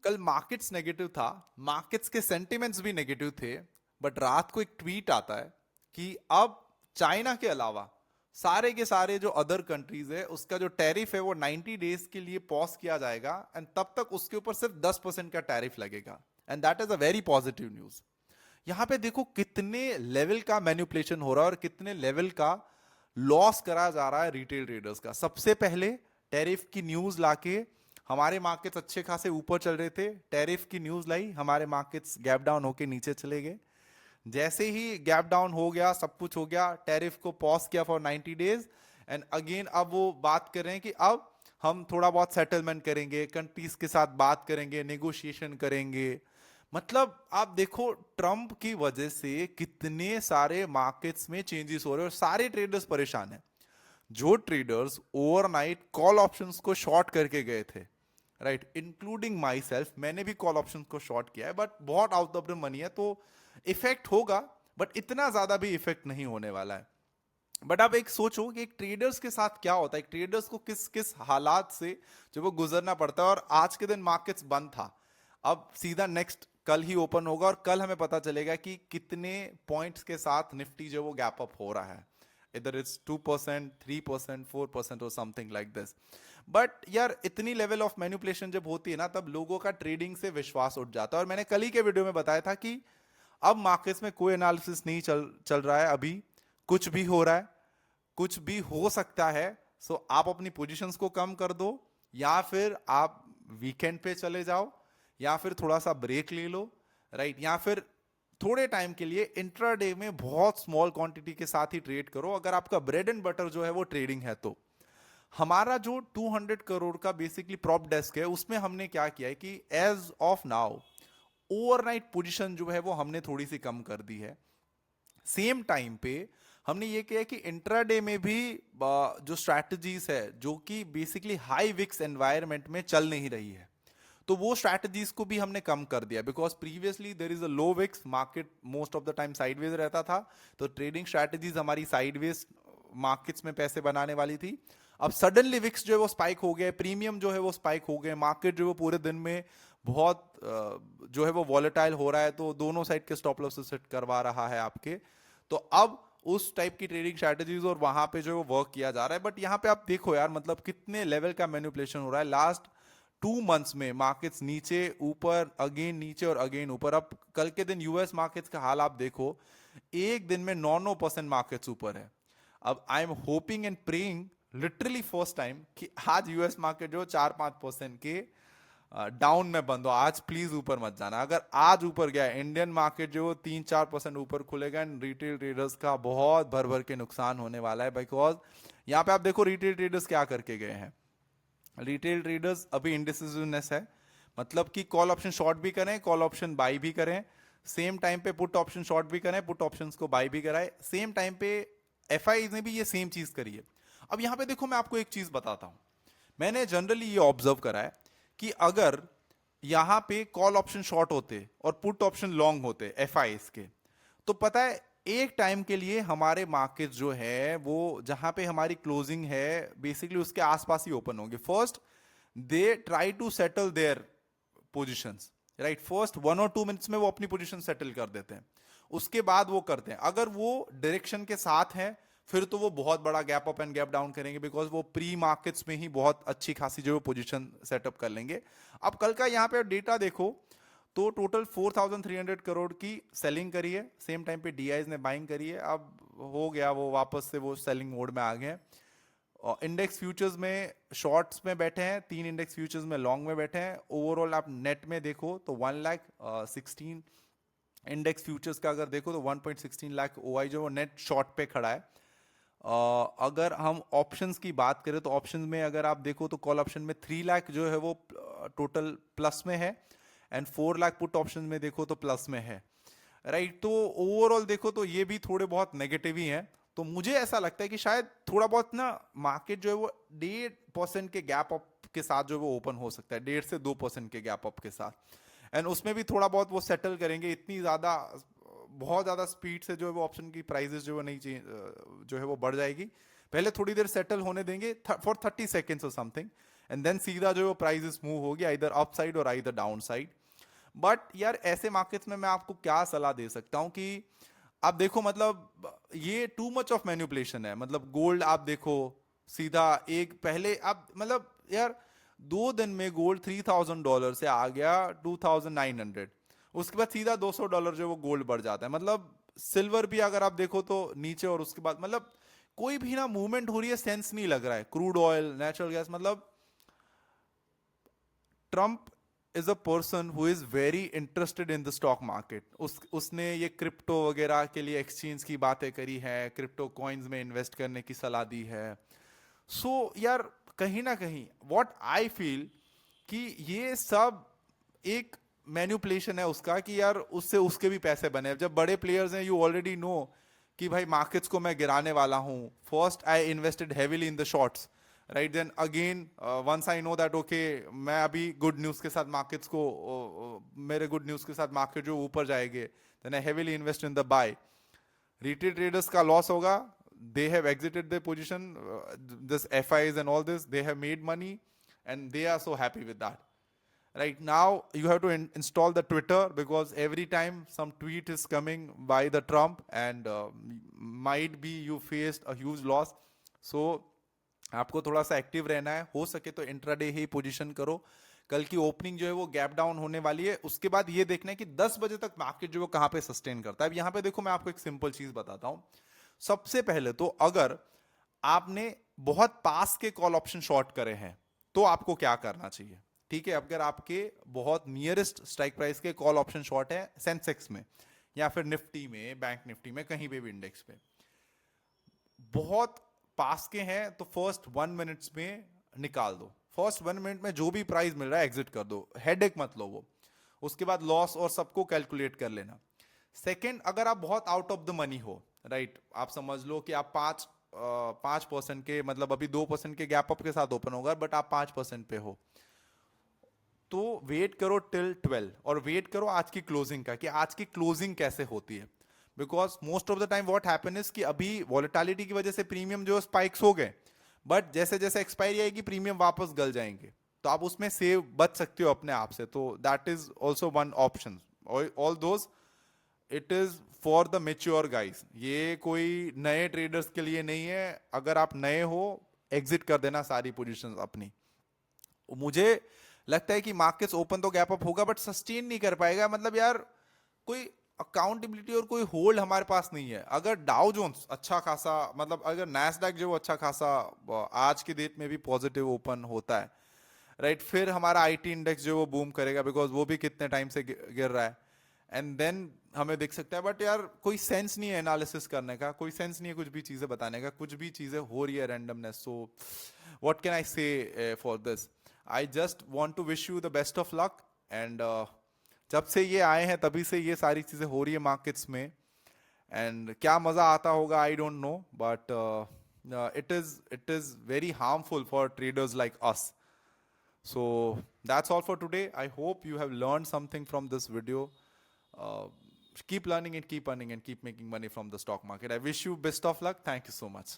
कल markets negative था, markets के सेंटिमेंट्स भी नेगेटिव थे। बट रात को एक ट्वीट आता है कि अब चाइना के अलावा सारे के सारे जो अदर कंट्रीज है उसका जो टैरिफ है वो 90 डेज के लिए पॉज किया जाएगा, एंड तब तक उसके ऊपर सिर्फ 10% का टैरिफ लगेगा। And that is a very positive news. यहां पे देखो कितने लेवल का मैन्युपुलेशन हो रहा है और कितने लेवल का लॉस करा जा रहा है रिटेल ट्रेडर्स का। सबसे पहले टैरिफ की न्यूज लाके हमारे मार्केट्स अच्छे खासे ऊपर चल रहे थे, टैरिफ की न्यूज लाई हमारे मार्केट्स गैप डाउन होके नीचे चले गए। जैसे ही गैप डाउन हो गया, सब कुछ हो गया, टैरिफ को पॉज किया फॉर 90 डेज, एंड अगेन अब वो बात कर रहे हैं कि अब हम थोड़ा बहुत सेटलमेंट करेंगे, कंट्रीज के साथ बात करेंगे, नेगोशिएशन करेंगे। मतलब आप देखो ट्रंप की वजह से कितने सारे मार्केट्स में चेंजेस हो रहे हैं और सारे ट्रेडर्स परेशान हैं। जो ट्रेडर्स ओवरनाइट कॉल ऑप्शंस को शॉर्ट करके गए थे, राइट, इंक्लूडिंग माई सेल्फ, मैंने भी कॉल ऑप्शंस को शॉर्ट किया है, बट बहुत आउट ऑफ द मनी है, तो इफेक्ट होगा, बट इतना ज्यादा भी इफेक्ट नहीं होने वाला है। बट आप एक सोचो कि एक ट्रेडर्स के साथ क्या होता है, एक ट्रेडर्स को किस किस हालात से जो वो गुजरना पड़ता है। और आज के दिन मार्केट्स बंद था, अब सीधा नेक्स्ट कल ही ओपन होगा और कल हमें पता चलेगा कि कितने पॉइंट्स के साथ निफ्टी जो वो गैप अप हो रहा है, इधर इट्स 2%, 3%, 4% और समथिंग लाइक दिस। बट यार इतनी लेवल ऑफ मैनिपुलेशन जब होती है ना, तब लोगों का ट्रेडिंग से विश्वास उठ जाता है। और मैंने कल ही के वीडियो में बताया था कि अब मार्केट्स में कोई एनालिसिस नहीं चल चल रहा है, अभी कुछ भी हो रहा है, कुछ भी हो सकता है। सो आप अपनी पोजीशंस को कम कर दो, या फिर आप वीकेंड पे चले जाओ, या फिर थोड़ा सा ब्रेक ले लो, राइट, या फिर थोड़े टाइम के लिए इंट्राडे में बहुत स्मॉल क्वांटिटी के साथ ही ट्रेड करो, अगर आपका ब्रेड एंड बटर जो है वो ट्रेडिंग है तो। हमारा जो 200 करोड़ का बेसिकली प्रॉप डेस्क है, उसमें हमने क्या किया है कि as of now overnight position जो है वो हमने थोड़ी सी कम कर दी है। सेम टाइम पे हमने ये किया कि इंट्राडे में भी जो स्ट्रैटेजीज है जो कि बेसिकली हाई विक्स एनवायरनमेंट में चल नहीं रही है, तो वो स्ट्रैटेजीज को भी हमने कम कर दिया। Because previously there is a low VIX, market most of the time sideways रहता था, तो ट्रेडिंग स्ट्रैटेजीज हमारी साइडवेज मार्केट्स में पैसे बनाने वाली थी। अब सडनली विक्स जो है वो स्पाइक हो गया, प्रीमियम जो है वो स्पाइक हो गए, मार्केट जो है वो पूरे दिन में बहुत जो है वो वॉलेटाइल हो रहा है, तो दोनों साइड के स्टॉप लॉस सेट करवा रहा है आपके। तो अब उस टाइप की ट्रेडिंग स्ट्रैटेजीज और वहां पे जो है वो वर्क किया जा रहा है। बट यहां पे आप देखो यार, मतलब कितने लेवल का मैनिपुलेशन हो रहा है। लास्ट 2 मंथ्स में मार्केट्स नीचे ऊपर, अगेन नीचे और अगेन ऊपर। अब कल के दिन यूएस मार्केट्स का हाल आप देखो, एक दिन में 9% मार्केट्स ऊपर है। अब I am hoping and praying literally first time कि आज यूएस मार्केट जो 4-5% के डाउन में बंद हो। आज प्लीज ऊपर मत जाना, अगर आज ऊपर गया इंडियन मार्केट जो 3-4% ऊपर खुलेगा, एंड रिटेल ट्रेडर्स का बहुत भर भर के नुकसान होने वाला है। बिकॉज यहाँ पे आप देखो रिटेल ट्रेडर्स क्या करके गए हैं। रिटेल ट्रेडर्स अभी इंडिसिजनेस है, मतलब कि कॉल ऑप्शन शॉर्ट भी करें, कॉल ऑप्शन बाई भी करें, सेम टाइम पे पुट ऑप्शन शॉर्ट भी करें, पुट ऑप्शंस को बाई भी कराए, सेम टाइम पे एफआई ने भी ये सेम चीज करी है। अब यहां पे देखो मैं आपको एक चीज बताता हूं, मैंने जनरली ये ऑब्जर्व करा है कि अगर यहां पे कॉल ऑप्शन शॉर्ट होते और पुट ऑप्शन लॉन्ग होते एफ के, तो पता है एक टाइम के लिए हमारे मार्केट जो है वो जहां पे हमारी क्लोजिंग है बेसिकली उसके आसपास ही ओपन होंगे। First they try to settle their positions, right, first 1 और 2 मिनट्स में वो अपनी पोजीशन सेटल कर देते हैं, उसके बाद वो करते हैं। अगर वो डायरेक्शन के साथ है फिर तो वो बहुत बड़ा gap up and gap down करेंगे, बिकॉज वो प्री मार्केट्स में ही बहुत अच्छी खासी जो पोजीशन सेटअप कर लेंगे। अब कल का यहाँ पे डेटा देखो तो टोटल 4,300 करोड़ की सेलिंग करी है, सेम टाइम पे डीआईज ने बाइंग करी है। अब हो गया वो वापस से वो सेलिंग मोड में आ गए। इंडेक्स फ्यूचर्स में शॉर्ट्स में बैठे हैं, 3 इंडेक्स फ्यूचर्स में लॉन्ग में बैठे हैं। ओवरऑल आप नेट में देखो तो 1,16,000 इंडेक्स फ्यूचर्स का अगर देखो तो 1.16 लाख ओआई जो नेट शॉर्ट पे खड़ा है। अगर हम ऑप्शंस की बात करें तो ऑप्शंस में अगर आप देखो तो कॉल ऑप्शन में 3 लाख जो है वो टोटल प्लस में है, एंड 4 लाख पुट ऑप्शन में देखो तो प्लस में है, राइट। तो ओवरऑल देखो तो ये भी थोड़े बहुत नेगेटिव ही हैं। तो मुझे ऐसा लगता है कि शायद थोड़ा बहुत ना मार्केट जो है वो 1.5% के गैप अप के साथ जो है वो ओपन हो सकता है, 1.5 से 2% के गैप अप के साथ, एंड उसमें भी थोड़ा बहुत वो सेटल करेंगे। इतनी ज्यादा बहुत ज्यादा स्पीड से जो है वो ऑप्शन की प्राइसेस जो है नहीं जो है वो बढ़ जाएगी। पहले थोड़ी देर सेटल होने देंगे फॉर 30 सेकेंड्स और समथिंग, एंड देन सीधा जो प्राइसेस मूव हो गया इधर अप साइड और आइदर डाउन साइड। बट यार ऐसे मार्केट्स में मैं आपको क्या सलाह दे सकता हूं कि आप देखो, मतलब ये टू मच ऑफ मैनिपुलेशन है। मतलब गोल्ड आप देखो, सीधा एक पहले आप मतलब यार 2 दिन में गोल्ड $3,000 से आ गया 2,900, उसके बाद सीधा $200 जो वो गोल्ड बढ़ जाता है। मतलब सिल्वर भी अगर आप देखो तो नीचे, और उसके बाद मतलब कोई भी ना मूवमेंट हो रही है, सेंस नहीं लग रहा है। क्रूड ऑयल, नेचुरल गैस, मतलब Trump is a person who is very interested in the stock market. उसने ये क्रिप्टो वगैरह के लिए एक्सचेंज की बातें करी है, क्रिप्टो कॉइन्स में इन्वेस्ट करने की सलाह दी है। सो यार कहीं ना कहीं व्हाट आई फील कि ये सब एक मैन्युपुलेशन है उसका, कि यार उससे उसके भी पैसे बने। जब बड़े प्लेयर्स हैं, यू ऑलरेडी नो कि भाई मार्केट्स को मैं गिराने वाला हूं। First I invested heavily in the shorts, right, then again once I know that okay मैं अभी गुड न्यूज के साथ मार्केट्स को मेरे गुड न्यूज के साथ मार्केट जो ऊपर जाएंगे, then I heavily invest in the buy. Retail traders का लॉस होगा, they have exited their position, this FIs and all this, they have made money and they are so happy with that. Right now you have to install the Twitter, because every time some tweet is coming by the Trump, and might be you faced a huge loss. So आपको थोड़ा सा active रहना है, हो सके तो intraday ही position करो। कल की ओपनिंग जो है वो गैप डाउन होने वाली है, उसके बाद ये देखना है कि 10 बजे तक मार्केट जो है कहां पे सस्टेन करता है। अब यहां पे देखो मैं आपको एक सिंपल चीज बताता हूं। सबसे पहले तो अगर आपने बहुत पास के कॉल ऑप्शन शॉर्ट करे हैं तो आपको क्या करना चाहिए, ठीक है। अगर आपके बहुत नियरेस्ट स्ट्राइक प्राइस के कॉल ऑप्शन शॉर्ट है सेंसेक्स में या फिर निफ्टी में, बैंक निफ्टी में, कहीं पे भी इंडेक्स पे बहुत पास के हैं, तो फर्स्ट 1 मिनट्स में निकाल दो। फर्स्ट 1 मिनट में जो भी प्राइस मिल रहा है एग्जिट कर दो, हेडेक मत लो वो। उसके बाद लॉस और सबको कैलकुलेट कर लेना। सेकेंड, अगर आप बहुत आउट ऑफ द मनी हो, राइट, आप समझ लो कि आप 5% के, मतलब अभी 2% के गैप अप के साथ ओपन होगा, बट आप 5% पे हो, तो वेट करो टिल 12 और वेट करो आज की क्लोजिंग का, कि आज की क्लोजिंग कैसे होती है। Because most of the time what happen is कि अभी वॉलेटिलिटी की वजह से प्रीमियम जो स्पाइक्स हो गए, बट जैसे जैसे एक्सपायरी आएगी प्रीमियम वापस गल जाएंगे, तो आप उसमें सेव बच सकते हो अपने आप से। तो that is also one option. All those it is for the mature guys, ये कोई नए ट्रेडर्स के लिए नहीं है। अगर आप नए हो, एग्जिट कर देना सारी पोजीशंस अपनी। मुझे लगता है कि मार्केट्स ओपन तो गैप अप होगा बट सस्टेन नहीं कर पाएगा। मतलब यार कोई अकाउंटेबिलिटी और कोई होल्ड हमारे पास नहीं है। अगर डाउ जोन्स अच्छा खासा, मतलब अगर नैस्डैक जो अच्छा खासा आज की डेट में भी पॉजिटिव ओपन होता है, राइट, फिर हमारा आईटी इंडेक्स जो वो बूम करेगा, बिकॉज वो भी कितने टाइम से गिर रहा है, एंड देन हमें दिख सकता है। बट यार कोई सेंस नहीं है एनालिसिस करने का, कोई सेंस नहीं है कुछ भी चीजें बताने का, कुछ भी चीजें हो रही है randomness. So what can I say for this, I just want to wish you the best of luck. And जब से ये आए हैं तभी से ये सारी चीजें हो रही है मार्केट्स में, एंड क्या मजा आता होगा I don't know, but it is very harmful for traders like us. So that's all for today. I hope you have learned something from this video. uh, Keep learning and keep earning and keep making money from the stock market. I wish you best of luck. Thank you so much.